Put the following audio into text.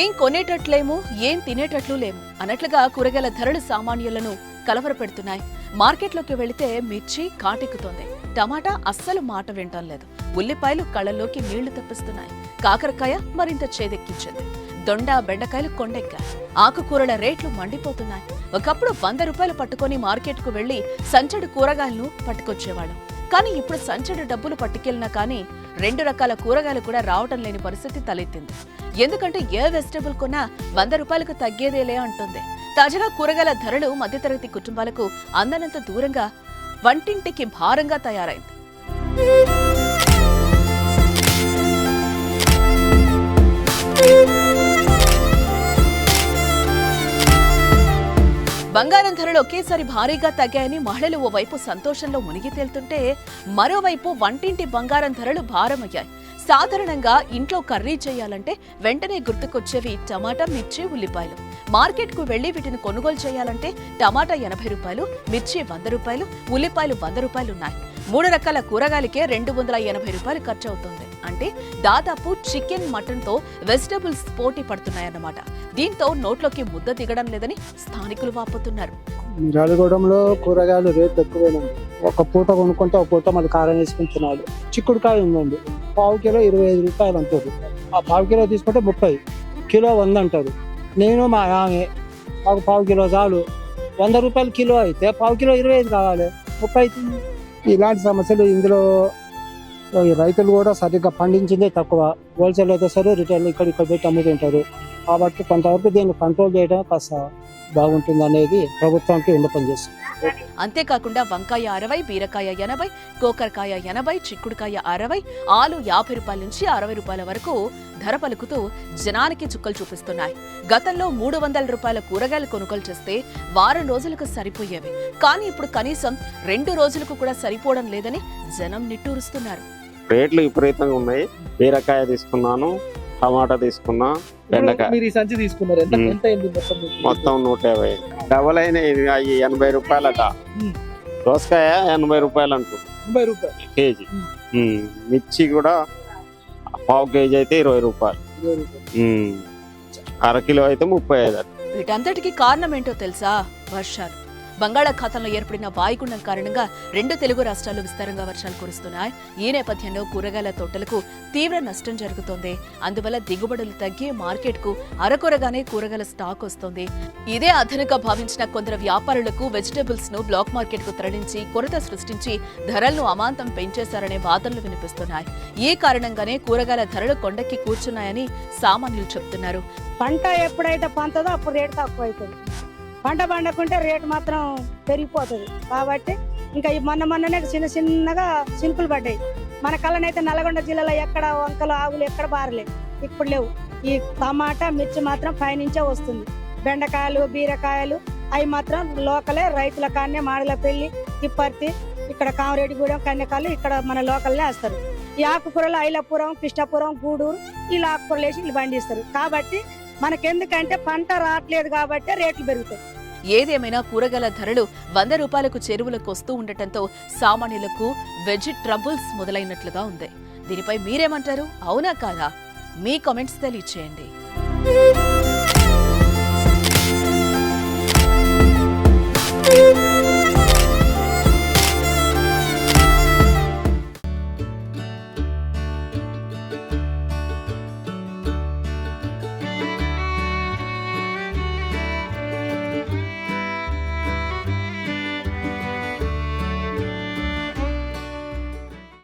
ఏం కొనేటట్లేము, ఏం తినేటట్లు లేము అన్నట్లుగా కూరగాయల ధరలు సామాన్యులను కలవరపెడుతున్నాయి. మార్కెట్లోకి వెళితే మిర్చి కాటెక్కుతోంది, టమాటా అస్సలు మాట వింటం లేదు, ఉల్లిపాయలు కళ్ళల్లోకి నీళ్లు తెప్పిస్తున్నాయి, కాకరకాయ మరింత చేదెక్కించింది, దొండ బెండకాయలు కొండెక్కాయి, ఆకుకూరల రేట్లు మండిపోతున్నాయి. ఒకప్పుడు 100 రూపాయలు పట్టుకొని మార్కెట్కు వెళ్లి సంచడు కూరగాయలను పట్టుకొచ్చేవాళ్ళం. కానీ ఇప్పుడు సంచడు డబ్బులు పట్టుకెళ్ళినా కానీ 2 రకాల కూరగాయలు కూడా రావటం లేని పరిస్థితి తలెత్తింది. ఎందుకంటే ఏ వెజిటబుల్ కొన్నా 100 రూపాయలకు తగ్గేదేలే అంటుంది. తాజాగా కూరగాయల ధరలు మధ్యతరగతి కుటుంబాలకు అందనంత దూరంగా, వంటింటికి భారంగా తయారైంది. బంగారం ధరలు ఒకేసారి భారీగా తగ్గాయని మహిళలు ఓవైపు సంతోషంలో మునిగి తేలుతుంటే, మరోవైపు వంటింటి బంగారం ధరలు భారమయ్యాయి. సాధారణంగా ఇంట్లో కర్రీ చేయాలంటే వెంటనే గుర్తుకొచ్చేవి టమాటా, మిర్చి, ఉల్లిపాయలు. మార్కెట్కు వెళ్లి వీటిని కొనుగోలు చేయాలంటే టమాటా 80 రూపాయలు, మిర్చి 100 రూపాయలు, ఉల్లిపాయలు 100 రూపాయలున్నాయి. 3 రకాల కూరగాయలకే 280 రూపాయలు ఖర్చు అవుతుంది. అంటే దాదాపు చికెన్, మటన్ తో వెజిటబుల్స్ పోటీ పడుతున్నాయన్నమాట. దీంతో నోట్లోకి ముద్ద దిగడం లేదని స్థానికులు వాపోతున్నారు. మిర్యాలగూడెంలో కూరగాయలు రేట్లు ఎక్కువేనండి. ఒక పూట కొనుక్కుంటే ఒక పూట మళ్ళీ కారం వేసుకుని తినాలి. చిక్కుడుకాయ ఉందండి, పావు కిలో 25 రూపాయలు అంటారు. ఆ పావు కిలో తీసుకుంటే 30, కిలో 100 అంటారు. నేను మా ఆమె మాకు పావు కిలో చాలు. 100 రూపాయలు కిలో అయితే పావు కిలో 25 కావాలి, 30 అవుతుంది. ఇలాంటి సమస్యలు ఇందులో రైతులు కూడా సరిగ్గా పండించిందే తక్కువ. హోల్సేల్ అయితే సరే, రిటైల్ ఇక్కడ పెట్టి అమ్ముతుంటారు. కాబట్టి కొంతవరకు దీన్ని కంట్రోల్ చేయడం కాస్త బాగుంటుంది అనేది ప్రభుత్వానికి విన్నపం చేస్తుంది. అంతేకాకుండా వంకాయ 60, బీరకాయ 80, కోకరకాయ 80, చిక్కుడుకాయ 60, ఆలు 50 రూపాయల నుంచి 60 రూపాయల వరకు ధర పలుకుతూ జనానికి చుక్కలు చూపిస్తున్నాయి. గతంలో 300 రూపాయల కూరగాయలు కొనుగోలు చేస్తే వారం రోజులకు సరిపోయేవి. కానీ ఇప్పుడు కనీసం 2 రోజులకు కూడా సరిపోవడం లేదని జనం నిట్టూరుస్తున్నారు. రేట్లు విపరీతంగా ఉన్నాయి. బీరకాయ తీసుకున్నాను, టమాటా తీసుకున్నా, బెండకాయ. మీరు ఈ సంచి తీసుకున్నారు, ఎంత అయింది మొత్తం 150. డబల్ అయిన 80 రూపాయలట. దోసకాయ 80 రూపాయలు అంటు, 80 రూపాయలు కేజీ. మిర్చి కూడా పావు కేజీ అయితే 20 రూపాయలు, అరకిలో అయితే 35. వీటంతటికి కారణం ఏంటో తెలుసా? వర్షాలు. బంగాళాఖాతంలో ఏర్పడిన వాయుగుండం కారణంగా 2 తెలుగు రాష్ట్రాల్లో విస్తారంగా వర్షాలు కురుస్తున్నాయి. ఈ నేపథ్యంలో కూరగాయల తోటలకు తీవ్ర నష్టం జరుగుతోంది. అందువల్ల దిగుబడులు తగ్గి మార్కెట్కు అరకొరగానే కూరగాయల స్టాక్ వస్తోంది. ఇదే అదనుగా భావించిన కొందరు వ్యాపారులకు వెజిటబుల్స్ ను బ్లాక్ మార్కెట్ కు తరలించి కొరత సృష్టించి ధరలను అమాంతం పెంచేశారనే వాదనలు వినిపిస్తున్నాయి. ఈ కారణంగానే కూరగాయల ధరలు కొండెక్కి కూర్చున్నాయని సామాన్యులు చెబుతున్నారు. పంట ఎప్పుడైతే పంతదో అప్పుడు రేటు తక్కువ అవుతుంది. పంట పండకుంటే రేటు మాత్రం పెరిగిపోతుంది. కాబట్టి ఇంకా మొన్ననే చిన్నగా సింపుల్ పడ్డాయి. మన కళ్ళనైతే నల్గొండ జిల్లాలో ఎక్కడ వంకలు, ఆవులు ఎక్కడ బారలేదు, ఇప్పుడు లేవు. ఈ టమాటా, మిర్చి మాత్రం పైనుంచే వస్తుంది. బెండకాయలు, బీరకాయలు అవి మాత్రం లోకలే, రైతుల కాన్నే, మాడలపల్లి, తిప్పర్తి, ఇక్కడ కామరెడ్డిగూడెం, కన్యకాలు ఇక్కడ మన లోకల్నే వేస్తారు. ఈ ఆకుకూరలు ఐలాపురం, కృష్ణాపురం, గూడూరు ఇలా ఆకుకూరలు వేసి వీళ్ళు పండిస్తారు. కాబట్టి మనకెందుకంటే పంట రావట్లేదు కాబట్టి రేట్లు పెరుగుతాయి. ఏదేమైనా కూరగాయల ధరలు 100 రూపాయలకు చెరువులకు వస్తూ ఉండటంతో సామాన్యులకు వెజ్ ట్రబుల్స్ మొదలైనట్లుగా ఉంది. దీనిపై మీరేమంటారు? అవునా కాదా? మీ కామెంట్స్ తెలియచేయండి.